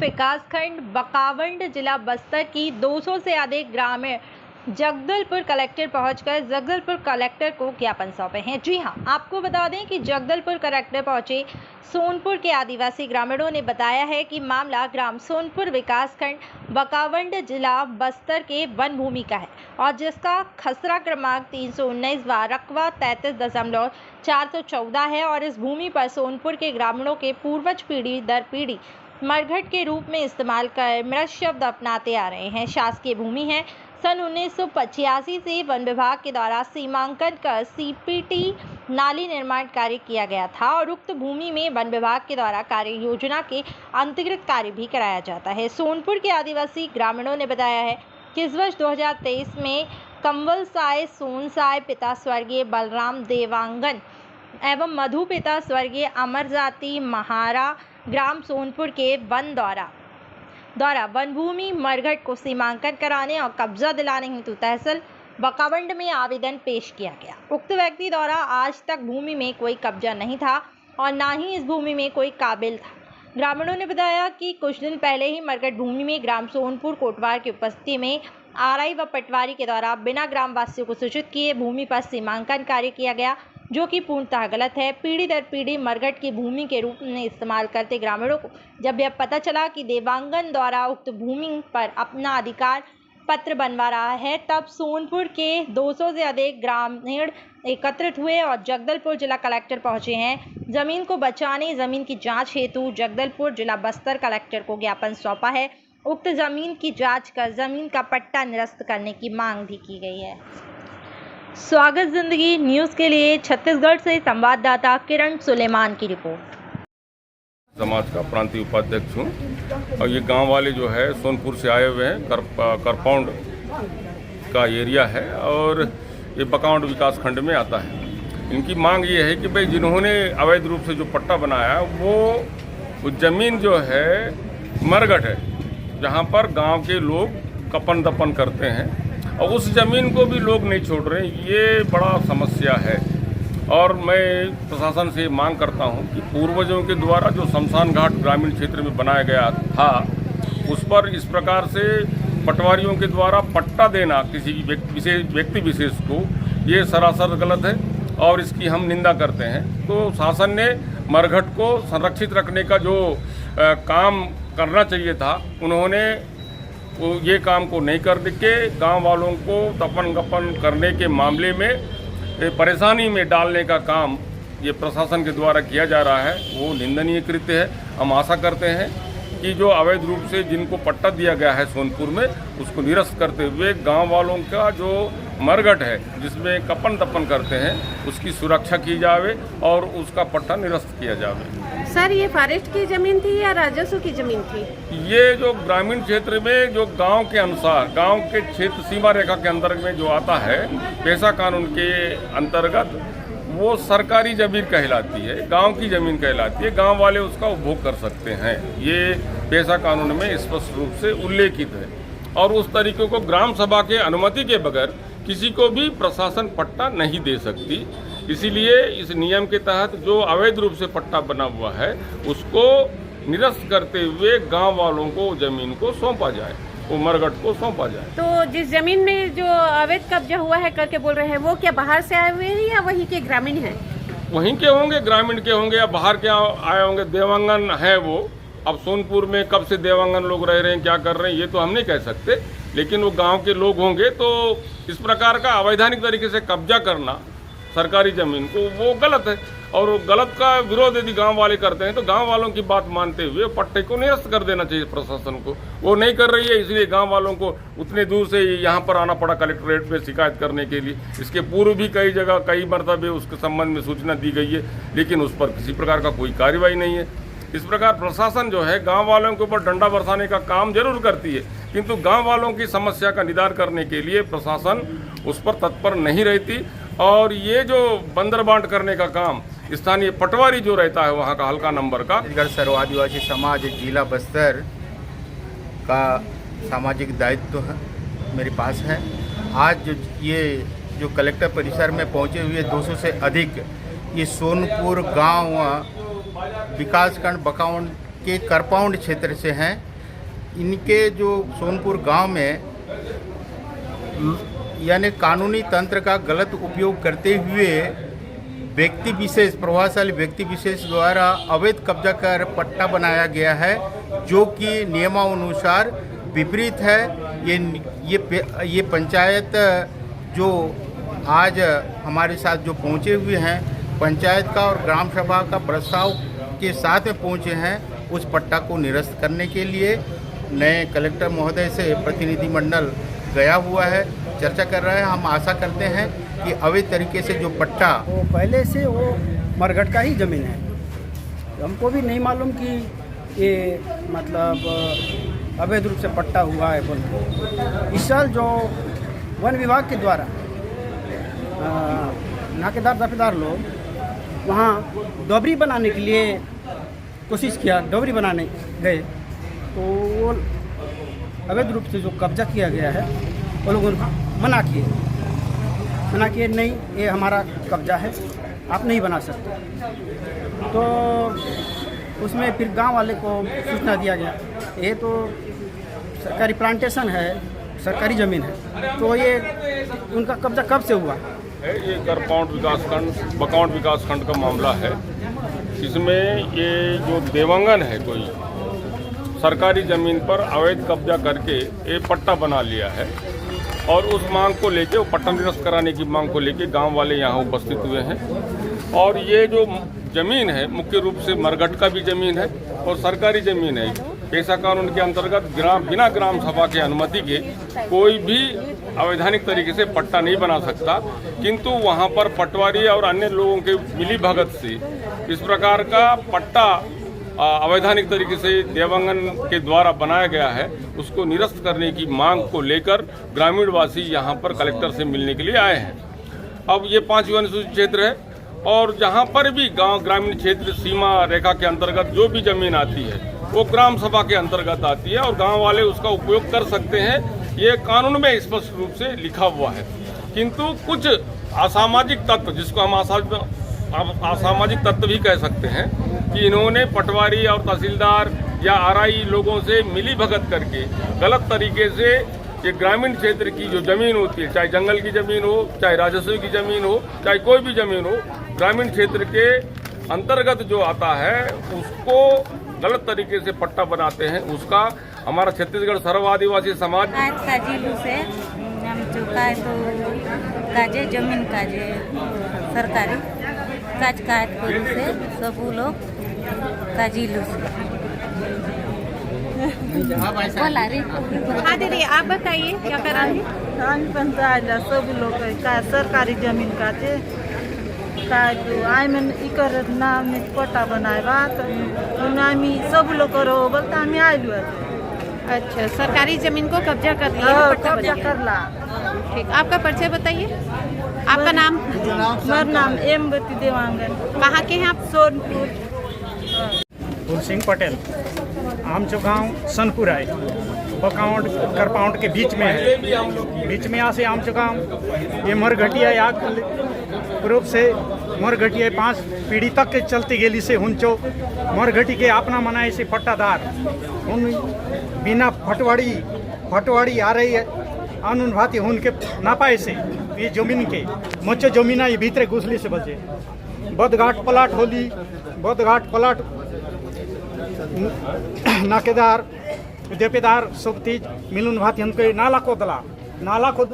विकासखंड बकावंड जिला बस्तर की 200 से अधिक ग्रामीण जगदलपुर कलेक्टर पहुंचकर जगदलपुर कलेक्टर को ज्ञापन सौंपे हैं। जी हां, आपको बता दें कि जगदलपुर कलेक्टर पहुंचे सोनपुर के आदिवासी ग्रामीणों ने बताया है कि मामला ग्राम सोनपुर विकासखंड बकावंड जिला बस्तर के वन भूमि का है और जिसका खसरा क्रमांक 319 व रकबा 33.414 है और इस भूमि पर सोनपुर के ग्रामीणों के पूर्वज पीढ़ी दर पीढ़ी मरघट के रूप में इस्तेमाल कर मृत शब्द अपनाते आ रहे हैं। शासकीय भूमि है। सन 1985 से वन विभाग के द्वारा सीमांकन कर सीपीटी नाली निर्माण कार्य किया गया था और उक्त भूमि में वन विभाग के द्वारा कार्य योजना के अंतर्गत कार्य भी कराया जाता है। सोनपुर के आदिवासी ग्रामीणों ने बताया है कि इस वर्ष 2023 में कंवल साय सोनसाय पिता स्वर्गीय बलराम देवांगन एवं मधु पिता स्वर्गीय अमरजाति महारा ग्राम सोनपुर के वन द्वारा वन भूमि मरघट को सीमांकन कराने और कब्जा दिलाने हेतु तहसील बकावंड में आवेदन पेश किया गया। उक्त व्यक्ति द्वारा आज तक भूमि में कोई कब्जा नहीं था और न ही इस भूमि में कोई काबिल था। ग्रामीणों ने बताया कि कुछ दिन पहले ही मरघट भूमि में ग्राम सोनपुर कोटवार की उपस्थिति में आरआई व पटवारी के द्वारा बिना ग्रामवासियों को सूचित किए भूमि पर सीमांकन कार्य किया गया, जो कि पूर्णतः गलत है। पीढ़ी दर पीढ़ी मरघट की भूमि के रूप में इस्तेमाल करते ग्रामीणों को जब यह पता चला कि देवांगन द्वारा उक्त भूमि पर अपना अधिकार पत्र बनवा रहा है, तब सोनपुर के 200 से अधिक ग्रामीण एकत्रित हुए और जगदलपुर जिला कलेक्टर पहुंचे हैं। जमीन को बचाने जमीन की जांच हेतु जगदलपुर जिला बस्तर कलेक्टर को ज्ञापन सौंपा है। उक्त जमीन की जांच कर जमीन का पट्टा निरस्त करने की मांग भी की गई है। स्वागत जिंदगी न्यूज़ के लिए छत्तीसगढ़ से संवाददाता किरण सुलेमान की रिपोर्ट। समाज का प्रांतीय उपाध्यक्ष हूँ और ये गांव वाले जो है सोनपुर से आए हुए हैं। करपाउंड का एरिया है और ये बकावंड विकास खंड में आता है। इनकी मांग ये है कि भाई जिन्होंने अवैध रूप से जो पट्टा बनाया वो ज़मीन जो है मरघट है, जहाँ पर गांव के लोग कपन दपन करते हैं और उस ज़मीन को भी लोग नहीं छोड़ रहे। ये बड़ा समस्या है और मैं प्रशासन से मांग करता हूं कि पूर्वजों के द्वारा जो शमशान घाट ग्रामीण क्षेत्र में बनाया गया था उस पर इस प्रकार से पटवारियों के द्वारा पट्टा देना किसी व्यक्ति विशेष को, ये सरासर गलत है और इसकी हम निंदा करते हैं। तो शासन ने मरघट को संरक्षित रखने का जो काम करना चाहिए था, उन्होंने ये काम को नहीं कर के गाँव वालों को तपन गपन करने के मामले में परेशानी में डालने का काम ये प्रशासन के द्वारा किया जा रहा है, वो निंदनीय कृत्य है। हम आशा करते हैं कि जो अवैध रूप से जिनको पट्टा दिया गया है सोनपुर में, उसको निरस्त करते हुए गांव वालों का जो मरघट है जिसमें कपन दपन करते हैं, उसकी सुरक्षा की जावे और उसका पट्टा निरस्त किया जावे। सर, ये फॉरेस्ट की जमीन थी या राजस्व की जमीन थी? ये जो ग्रामीण क्षेत्र में जो गांव के अनुसार गांव के क्षेत्र सीमा रेखा के अंदर में जो आता है, पेशा कानून के अंतर्गत वो सरकारी जमीन कहलाती है, गांव की जमीन कहलाती है। गांव वाले उसका उपभोग कर सकते हैं, ये पेशा कानून में स्पष्ट रूप से उल्लेखित है और उस तरीके को ग्राम सभा के अनुमति के बगैर किसी को भी प्रशासन पट्टा नहीं दे सकती। इसीलिए इस नियम के तहत जो अवैध रूप से पट्टा बना हुआ है उसको निरस्त करते हुए गांव वालों को जमीन को सौंपा जाए, वो मरघट को सौंपा जाए। तो जिस जमीन में जो अवैध कब्जा हुआ है करके बोल रहे हैं, वो क्या बाहर से आए हुए हैं या वहीं के ग्रामीण हैं? वहीं के होंगे, ग्रामीण के होंगे या बाहर के आए होंगे। देवांगन है वो। अब सोनपुर में कब से देवांगन लोग रह रहे हैं, क्या कर रहे हैं, ये तो हम नहीं कह सकते, लेकिन वो गाँव के लोग होंगे। तो इस प्रकार का अवैधानिक तरीके से कब्जा करना सरकारी जमीन को, वो गलत है और गलत का विरोध यदि गांव वाले करते हैं तो गांव वालों की बात मानते हुए पट्टे को निरस्त कर देना चाहिए प्रशासन को। वो नहीं कर रही है, इसलिए गांव वालों को उतने दूर से यहाँ पर आना पड़ा कलेक्ट्रेट में शिकायत करने के लिए। इसके पूर्व भी कई जगह कई मरतबे उसके संबंध में सूचना दी गई है, लेकिन उस पर किसी प्रकार का कोई कार्रवाई नहीं है। इस प्रकार प्रशासन जो है गांव वालों के ऊपर डंडा बरसाने का काम जरूर करती है, किंतु गांव वालों की समस्या का निदान करने के लिए प्रशासन उस पर तत्पर नहीं रहती। और ये जो बंदर बांट करने का काम स्थानीय पटवारी जो रहता है वहाँ का हल्का नंबर का, छत्तीसगढ़ सर्व आदिवासी समाज जिला बस्तर का सामाजिक दायित्व है मेरे पास है। आज जो कलेक्टर परिसर में पहुँचे हुए 200 से अधिक ये सोनपुर गांव विकासखंड बकावंड के करपाउंड क्षेत्र से हैं। इनके जो सोनपुर गांव में यानी कानूनी तंत्र का गलत उपयोग करते हुए व्यक्ति विशेष, प्रभावशाली व्यक्ति विशेष द्वारा अवैध कब्जा कर पट्टा बनाया गया है, जो कि नियमानुसार विपरीत है। ये पंचायत जो आज हमारे साथ जो पहुंचे हुए हैं, पंचायत का और ग्राम सभा का प्रस्ताव के साथ में पहुंचे हैं, उस पट्टा को निरस्त करने के लिए नए कलेक्टर महोदय से प्रतिनिधिमंडल गया हुआ है, चर्चा कर रहा है। हम आशा करते हैं कि अवैध तरीके से जो पट्टा, वो पहले से वो मरघट का ही ज़मीन है। हमको भी नहीं मालूम कि ये मतलब अवैध रूप से पट्टा हुआ है बोल के। इस साल जो वन विभाग के द्वारा नाकेदार दफेदार लोग वहाँ डोबरी बनाने के लिए कोशिश किया, डोबरी बनाने गए तो वो अवैध रूप से जो कब्जा किया गया है वो लोगों ने मना किए, नहीं ये हमारा कब्जा है, आप नहीं बना सकते। तो उसमें फिर गांव वाले को सूचना दिया गया, ये तो सरकारी प्लांटेशन है, सरकारी ज़मीन है, तो ये उनका कब्जा कब से हुआ? ये करपाउंड विकासखंड, बकाउंड विकासखंड का मामला है। इसमें ये जो देवांगन है, कोई सरकारी ज़मीन पर अवैध कब्जा करके ये पट्टा बना लिया है और उस मांग को लेके, वो पट्टा निरस्त कराने की मांग को लेके गांव वाले यहाँ उपस्थित हुए हैं। और ये जो ज़मीन है मुख्य रूप से मरघट का भी ज़मीन है और सरकारी ज़मीन है। पेशा कानून के अंतर्गत बिना ग्राम सभा के अनुमति के कोई भी अवैधानिक तरीके से पट्टा नहीं बना सकता, किंतु वहाँ पर पटवारी और अन्य लोगों के मिली भगत से इस प्रकार का पट्टा अवैधानिक तरीके से देवांगन के द्वारा बनाया गया है, उसको निरस्त करने की मांग को लेकर ग्रामीणवासी यहाँ पर कलेक्टर से मिलने के लिए आए हैं। अब ये 5 अनुसूचित क्षेत्र है और जहाँ पर भी गांव ग्रामीण क्षेत्र सीमा रेखा के अंतर्गत जो भी जमीन आती है वो ग्राम सभा के अंतर्गत आती है और गांव वाले उसका उपयोग कर सकते हैं। ये कानून में स्पष्ट रूप से लिखा हुआ है, किंतु कुछ असामाजिक तत्व, जिसको हम असामाजिक तत्व भी कह सकते हैं, कि इन्होंने पटवारी और तहसीलदार या आरआई लोगों से मिली भगत करके गलत तरीके से ये ग्रामीण क्षेत्र की जो ज़मीन होती है, चाहे जंगल की ज़मीन हो, चाहे राजस्व की ज़मीन हो, चाहे कोई भी ज़मीन हो, ग्रामीण क्षेत्र के अंतर्गत जो आता है उसको गलत तरीके से पट्टा बनाते हैं। उसका हमारा छत्तीसगढ़ सर्व आदिवासी समाज काजिलू से हम चुका है तो काजे जमीन काजे सरकारी काज काट से सब लोग काजिलू से। हाँ दीदी, आप बताइए क्या कराएंगे? पंचायत सब लोग का सरकारी जमीन काटे का आई में इकर नाम में पट्टा बनाएगा तो नामी सब लोग करो बोलता हमें आइलु। अच्छा, सरकारी जमीन को कब्जा कर लिया, कब्जा कर ला। ठीक, आपका परिचय बताइए। आपका नाम? मेरा नाम एमवती देवांगन। कहाँ के हैं आप? सोनपुर। सिंह पटेल, आमचो गांव सनपुर है, बकाउंड करपाउंड के बीच में है। बीच में यहाँ से आमचो गांव ये मरघटिया या पूर्व से मरघटिया 5 पीढ़ी तक के चलती गेली से हुंचो मरघटी के अपना मनाए से पट्टादार उन बिना फटवाड़ी आ रही है कानून भाती उनके ना पाए से ये जमीन के मुझे जमीना ये भीतरे घुसली से बचे बदघाट पलाट होली, बदघाट पलाट नाकेदार देपेदार सब तीज मिलून भाती हमके नाला को